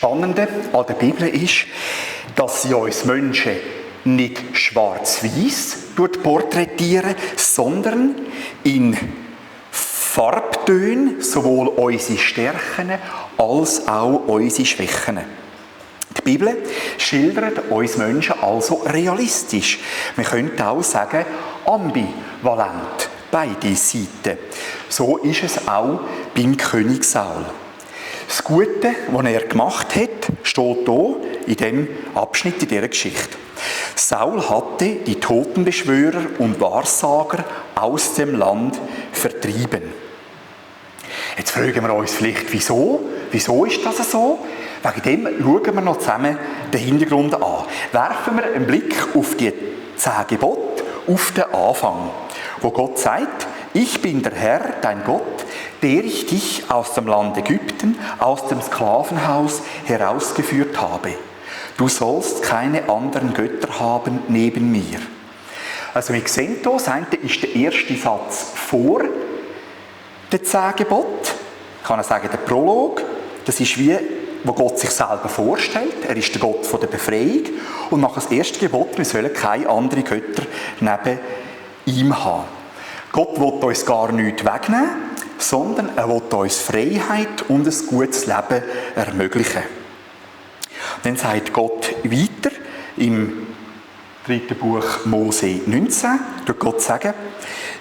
Spannende an der Bibel ist, dass sie uns Menschen nicht schwarz-weiß porträtieren, sondern in Farbtönen sowohl unsere Stärken als auch unsere Schwächen. Die Bibel schildert uns Menschen also realistisch. Man könnte auch sagen, ambivalent, beide Seiten. So ist es auch beim König Saul. Das Gute, was er gemacht hat, steht hier in diesem Abschnitt, in dieser Geschichte. Saul hatte die Totenbeschwörer und Wahrsager aus dem Land vertrieben. Jetzt fragen wir uns vielleicht, wieso? Wieso ist das so? Wegen dem schauen wir noch zusammen den Hintergrund an. Werfen wir einen Blick auf die 10 Gebote, auf den Anfang, wo Gott sagt, ich bin der Herr, dein Gott, der ich dich aus dem Land Ägypten, aus dem Sklavenhaus herausgeführt habe. Du sollst keine anderen Götter haben neben mir. Also wir sehen hier, das eine ist der erste Satz vor den 10 Geboten. Ich kann sagen, der Prolog, das ist wie, wo Gott sich selber vorstellt. Er ist der Gott von der Befreiung. Und nach dem ersten Gebot, wir sollen keine anderen Götter neben ihm haben. Gott will uns gar nichts wegnehmen, sondern er will uns Freiheit und ein gutes Leben ermöglichen. Dann sagt Gott weiter im 3. Buch Mose 19, durch Gott sagen,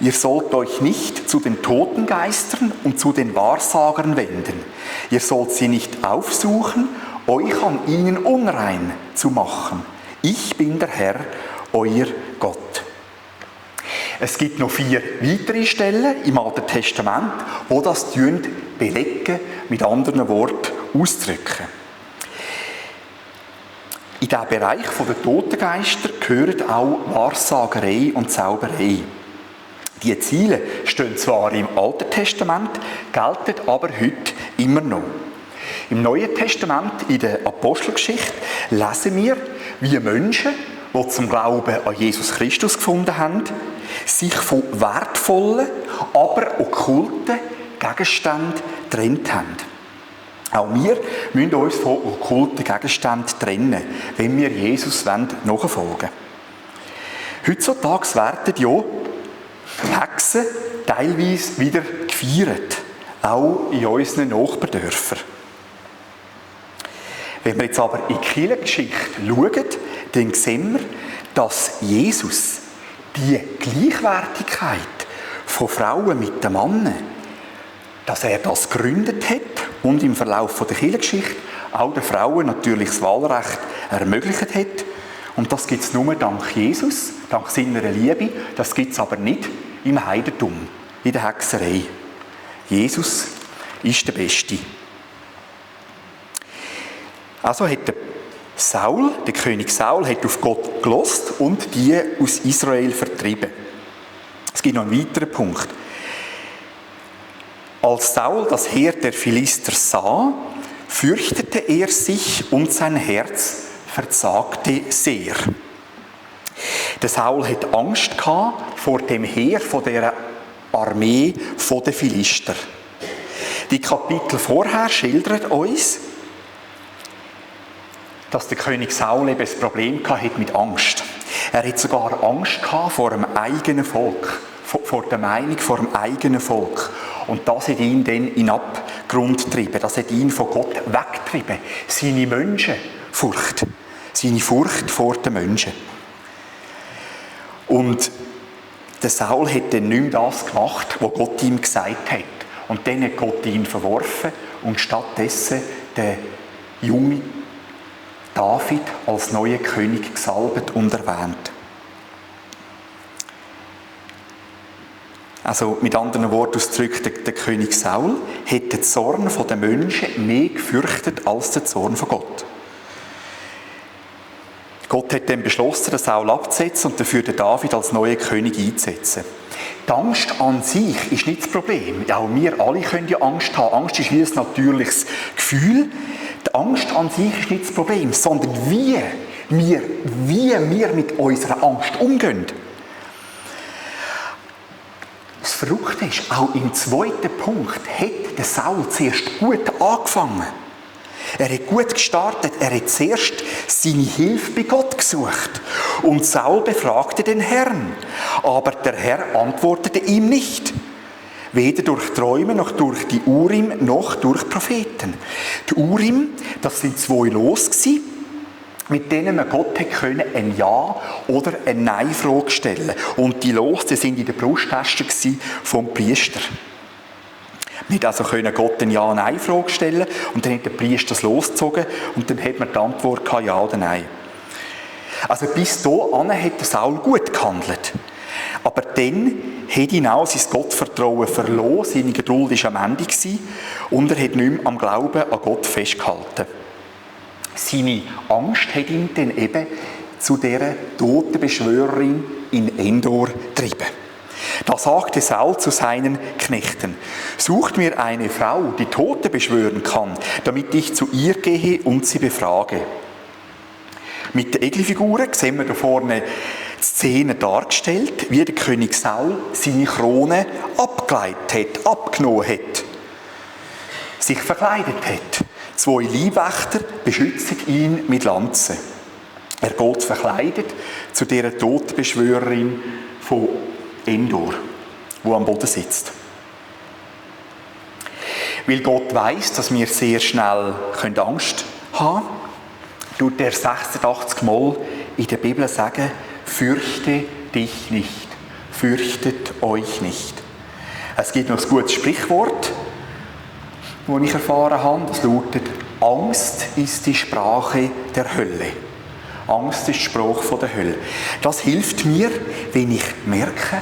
ihr sollt euch nicht zu den Totengeistern und zu den Wahrsagern wenden. Ihr sollt sie nicht aufsuchen, euch an ihnen unrein zu machen. Ich bin der Herr, euer Gott. Es gibt noch 4 weitere Stellen im Alten Testament, wo das belegen, mit anderen Worten ausdrücken. In diesen Bereich der Totengeister gehören auch Wahrsagerei und Zauberei. Die Ziele stehen zwar im Alten Testament, gelten aber heute immer noch. Im Neuen Testament, in der Apostelgeschichte, lesen wir, wie Menschen, die zum Glauben an Jesus Christus gefunden haben, sich von wertvollen, aber okkulten Gegenständen getrennt haben. Auch wir müssen uns von okkulten Gegenständen trennen, wenn wir Jesus nachfolgen wollen. Heutzutage werden ja Hexen teilweise wieder gefeiert, auch in unseren Nachbardörfern. Wenn wir jetzt aber in die Kirchengeschichte schauen, dann sehen wir, dass Jesus die Gleichwertigkeit von Frauen mit den Männern, dass er das gegründet hat und im Verlauf der Kirchengeschichte auch den Frauen natürlich das Wahlrecht ermöglicht hat. Und das gibt es nur dank Jesus, dank seiner Liebe. Das gibt es aber nicht im Heidentum, in der Hexerei. Jesus ist der Beste. Also hat der König Saul hat auf Gott gehorcht und die aus Israel vertrieben. Es gibt noch einen weiteren Punkt. Als Saul das Heer der Philister sah, fürchtete er sich und sein Herz verzagte sehr. Der Saul hatte Angst vor dem Heer, vor dieser Armee der Philister. Die Kapitel vorher schildern uns, dass der König Saul eben ein Problem hatte mit Angst. Er hatte sogar Angst vor dem eigenen Volk, vor der Meinung vor dem eigenen Volk. Und das hat ihn dann in den Abgrund getrieben. Das hat ihn von Gott weggetrieben. Seine Menschenfurcht. Seine Furcht vor den Menschen. Und der Saul hat dann nicht mehr das gemacht, was Gott ihm gesagt hat. Und dann hat Gott ihn verworfen und stattdessen den jungen David als neuer König gesalbt und erwähnt. Also mit anderen Worten ausgedrückt, der König Saul hat den Zorn der Menschen mehr gefürchtet als den Zorn von Gott. Gott hat dann beschlossen, den Saul abzusetzen und dafür den David als neuen König einzusetzen. Die Angst an sich ist nicht das Problem. Ja, auch wir alle können ja Angst haben. Angst ist wie ein natürliches Gefühl. Die Angst an sich ist nicht das Problem, sondern wie wir mit unserer Angst umgehen. Das Verrückte ist, auch im 2. Punkt hat der Saul zuerst gut angefangen. Er hat gut gestartet. Er hat zuerst seine Hilfe bei Gott gesucht. Und Saul befragte den Herrn. Aber der Herr antwortete ihm nicht. Weder durch Träume, noch durch die Urim, noch durch Propheten. Die Urim, das sind 2 Los gewesen, mit denen man Gott hätte ein Ja- oder ein Nein-Frage stellen können. Und die Los, die sind in der Brusttasche vom Priester. Man konnte also Gott eine Ja-Nein-Frage stellen und dann hat der Priester das losgezogen und dann hat man die Antwort gehabt, Ja oder Nein. Also bis dahin hat der Saul gut gehandelt. Aber dann hat ihn auch sein Gottvertrauen verloren, seine Geduld war am Ende und er hat nicht mehr am Glauben an Gott festgehalten. Seine Angst hat ihn dann eben zu dieser Totenbeschwörerin in Endor getrieben. Da sagte Saul zu seinen Knechten: Sucht mir eine Frau, die Tote beschwören kann, damit ich zu ihr gehe und sie befrage. Mit der Egelfigur sehen wir da vorne die Szene dargestellt, wie der König Saul seine Krone abgeleitet hat, abgenommen hat, sich verkleidet hat. 2 Leibwächter beschützen ihn mit Lanzen. Er geht verkleidet zu dieser Totenbeschwörerin von Endor, wo am Boden sitzt. Weil Gott weiss, dass wir sehr schnell Angst haben können, tut er 86 Mal in der Bibel sagen: Fürchte dich nicht, fürchtet euch nicht. Es gibt noch ein gutes Sprichwort, das ich erfahren habe, das lautet: Angst ist die Sprache der Hölle. Angst ist die Sprache der Hölle. Das hilft mir, wenn ich merke,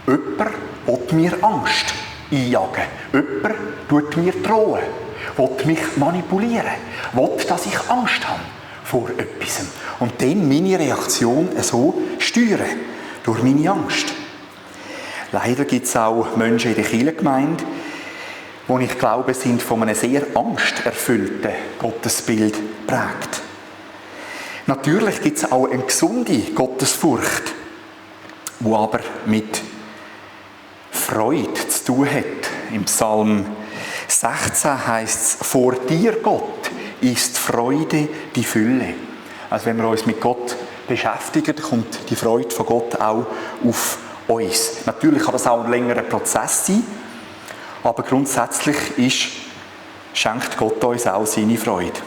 jemand will mir Angst einjagen. Jemand tut mir drohen, will mich manipulieren, will, dass ich Angst habe vor etwas. Und dann meine Reaktion so steuern, durch meine Angst. Leider gibt es auch Menschen in der Kirchengemeinde, die ich glaube, sind von einem sehr angsterfüllten Gottesbild geprägt. Natürlich gibt es auch eine gesunde Gottesfurcht, die aber mit Freude zu tun hat. Im Psalm 16 heisst es: Vor dir, Gott, ist Freude die Fülle. Also wenn wir uns mit Gott beschäftigen, kommt die Freude von Gott auch auf uns. Natürlich kann das auch ein längerer Prozess sein, aber grundsätzlich schenkt Gott uns auch seine Freude.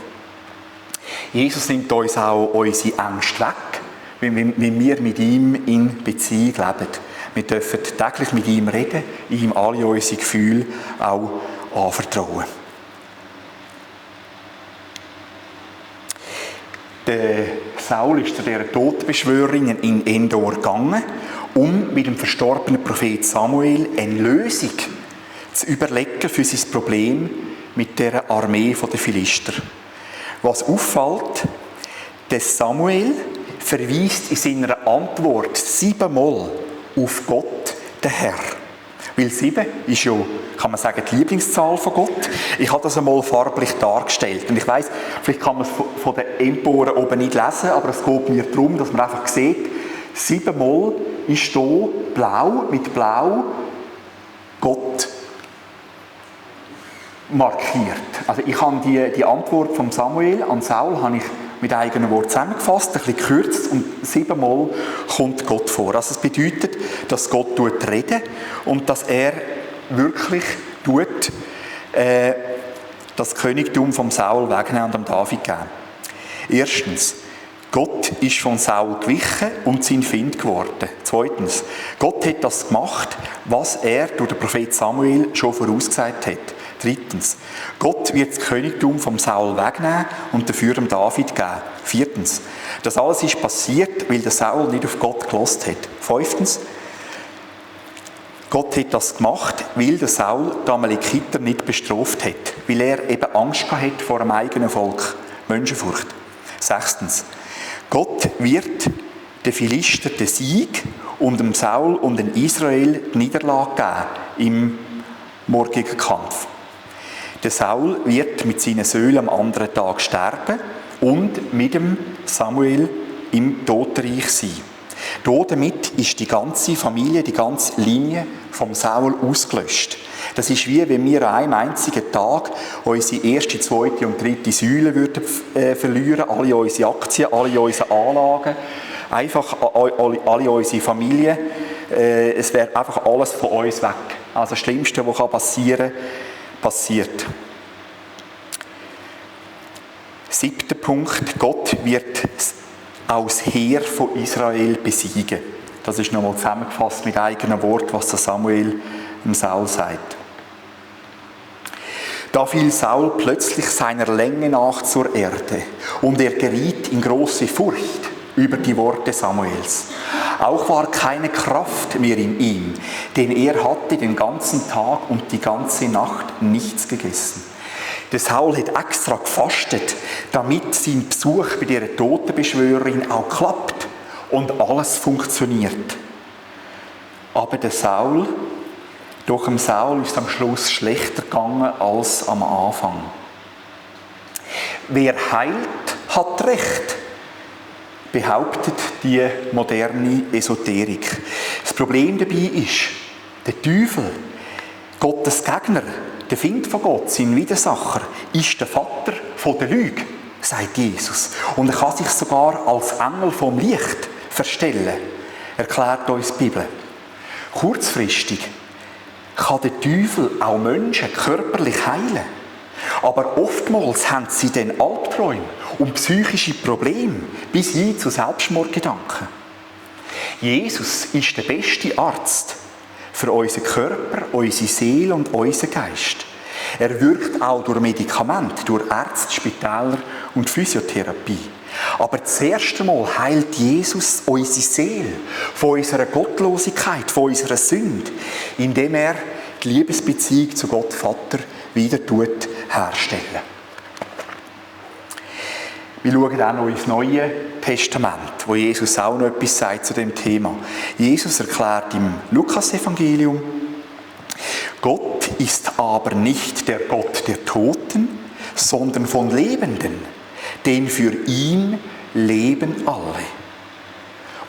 Jesus nimmt uns auch unsere Ängste weg, wenn wir mit ihm in Beziehung leben. Wir dürfen täglich mit ihm reden, ihm alle unsere Gefühle auch anvertrauen. Der Saul ist zu dieser Totenbeschwörerin in Endor gegangen, um mit dem verstorbenen Prophet Samuel eine Lösung zu überlegen für sein Problem mit der Armee der Philister. Was auffällt, der Samuel verweist in seiner Antwort 7-mal auf Gott, den Herr. Weil 7 ist ja, kann man sagen, die Lieblingszahl von Gott. Ich habe das einmal farblich dargestellt. Und ich weiss, vielleicht kann man es von den Emporen oben nicht lesen, aber es geht mir darum, dass man einfach sieht, 7-mal ist hier blau, mit blau, Gott markiert. Also ich habe die Antwort von Samuel an Saul habe ich mit eigenen Worten zusammengefasst, ein bisschen gekürzt und 7-mal kommt Gott vor. Also es bedeutet, dass Gott redet und dass er wirklich das Königtum vom Saul wegnehmen und dem David geben. Erstens, Gott ist von Saul gewichen und sein Feind geworden. Zweitens, Gott hat das gemacht, was er durch den Prophet Samuel schon vorausgesagt hat. Drittens, Gott wird das Königtum vom Saul wegnehmen und dafür dem David geben. Viertens, das alles ist passiert, weil der Saul nicht auf Gott gehört hat. Fünftens, Gott hat das gemacht, weil der Saul die Amalekiter nicht bestraft hat, weil er eben Angst hatte vor dem eigenen Volk. Menschenfurcht. Sechstens, Gott wird den Philister den Sieg und dem Saul und dem Israel die Niederlage geben im morgigen Kampf. Der Saul wird mit seinen Söhnen am anderen Tag sterben und mit dem Samuel im Totenreich sein. Damit ist die ganze Familie, die ganze Linie vom Saul ausgelöscht. Das ist wie wenn wir an einem einzigen Tag unsere erste, zweite und dritte Säule würden, verlieren, alle unsere Aktien, alle unsere Anlagen, einfach alle unsere Familien. Es wäre einfach alles von uns weg. Also das Schlimmste, was passieren kann, passiert. 7. Punkt. Gott wird auch das Heer von Israel besiegen. Das ist nochmal zusammengefasst mit eigenem Wort, was der Samuel dem Saul sagt. Da fiel Saul plötzlich seiner Länge nach zur Erde und er geriet in große Furcht über die Worte Samuels. Auch war keine Kraft mehr in ihm, denn er hatte den ganzen Tag und die ganze Nacht nichts gegessen. Der Saul hat extra gefastet, damit sein Besuch bei dieser Totenbeschwörerin auch klappt und alles funktioniert. Aber dem Saul ist es am Schluss schlechter gegangen als am Anfang. Wer heilt, hat Recht, behauptet die moderne Esoterik. Das Problem dabei ist, der Teufel, Gottes Gegner, der Feind von Gott, sein Widersacher, ist der Vater der Lüge, sagt Jesus. Und er kann sich sogar als Engel vom Licht verstellen, erklärt uns die Bibel. Kurzfristig kann der Teufel auch Menschen körperlich heilen. Aber oftmals haben sie dann Albträume und psychische Probleme bis hin zu Selbstmordgedanken. Jesus ist der beste Arzt für unseren Körper, unsere Seele und unseren Geist. Er wirkt auch durch Medikamente, durch Ärzte, Spitäler und Physiotherapie. Aber das erste Mal heilt Jesus unsere Seele von unserer Gottlosigkeit, von unserer Sünde, indem er die Liebesbeziehung zu Gott Vater wieder herstellen. Wir schauen auch noch ins Neue Testament, wo Jesus auch noch etwas sagt zu dem Thema. Jesus erklärt im Lukas-Evangelium: Gott ist aber nicht der Gott der Toten, sondern von Lebenden, denn für ihn leben alle.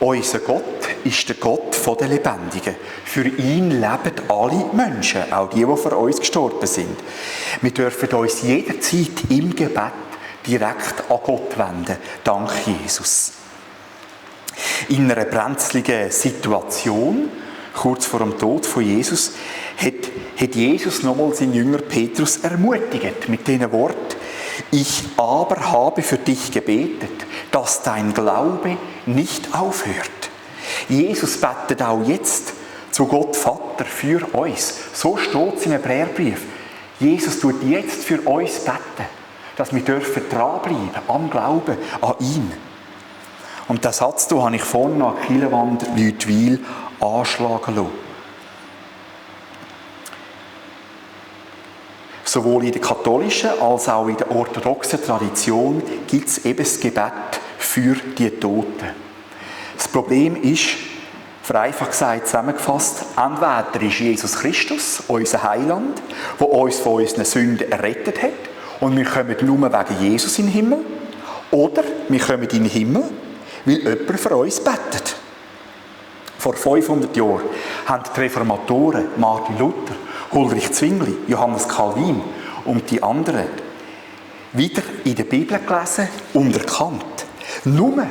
Unser Gott ist der Gott der Lebendigen. Für ihn leben alle Menschen, auch die für uns gestorben sind. Wir dürfen uns jederzeit im Gebet direkt an Gott wenden, dank Jesus. In einer brenzligen Situation, kurz vor dem Tod von Jesus, hat Jesus nochmal seinen Jünger Petrus ermutigt mit diesen Worten: Ich aber habe für dich gebetet, dass dein Glaube nicht aufhört. Jesus betet auch jetzt zu Gott Vater für uns. So steht es in einem Hebräerbrief. Jesus tut jetzt für uns beten, dass wir dranbleiben am Glauben an ihn. Und den Satz hier habe ich vorne an der Kirchenwand Lütwil anschlagen lassen. Sowohl in der katholischen als auch in der orthodoxen Tradition gibt es eben das Gebet für die Toten. Das Problem ist, vereinfacht gesagt, zusammengefasst, entweder ist Jesus Christus, unser Heiland, der uns von unseren Sünden errettet hat und wir kommen nur wegen Jesus in den Himmel, oder wir kommen in den Himmel, weil jemand für uns betet. Vor 500 Jahren haben die Reformatoren Martin Luther, Ulrich Zwingli, Johannes Calvin und die anderen wieder in der Bibel gelesen und erkannt. Nur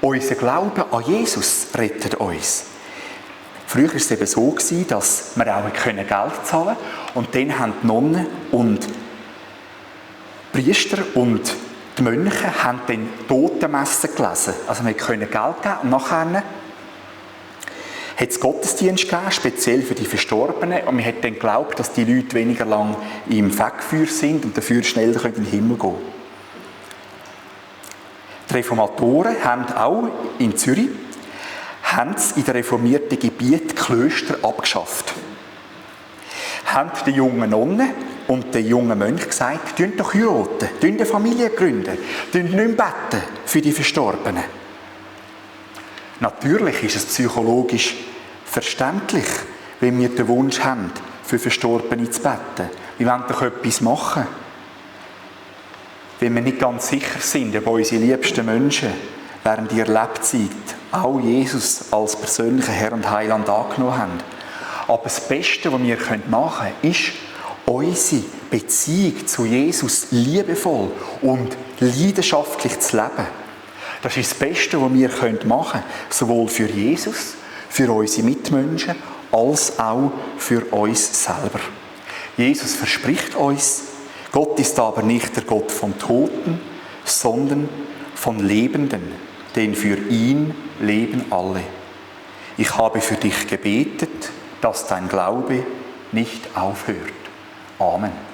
unser Glaube an Jesus rettet uns. Früher war es eben so, dass wir auch Geld zahlen konnten. Und dann haben die Nonnen und die Priester und die Mönche haben dann Totenmessen gelesen. Also wir konnten Geld geben und nachher hat es Gottesdienst gegeben, speziell für die Verstorbenen. Und man hat dann geglaubt, dass die Leute weniger lang im Fegfeuer sind und dafür schneller in den Himmel gehen können. Die Reformatoren haben auch in Zürich in den reformierten Gebieten Klöster abgeschafft. Haben den jungen Nonnen und den jungen Mönchen gesagt: «Tünt doch heiraten, tünt eine Familie gründen, tünt nicht mehr beten für die Verstorbenen.» Natürlich ist es psychologisch verständlich, wenn wir den Wunsch haben, für Verstorbene zu beten. Wir wollen doch etwas machen. Wenn wir nicht ganz sicher sind, ob unsere liebsten Menschen während ihrer Lebzeit auch Jesus als persönlichen Herr und Heiland angenommen haben. Aber das Beste, was wir machen können, ist, unsere Beziehung zu Jesus liebevoll und leidenschaftlich zu leben. Das ist das Beste, was wir machen können, sowohl für Jesus, für unsere Mitmenschen, als auch für uns selber. Jesus verspricht uns, Gott ist aber nicht der Gott von Toten, sondern von Lebenden, denn für ihn leben alle. Ich habe für dich gebetet, dass dein Glaube nicht aufhört. Amen.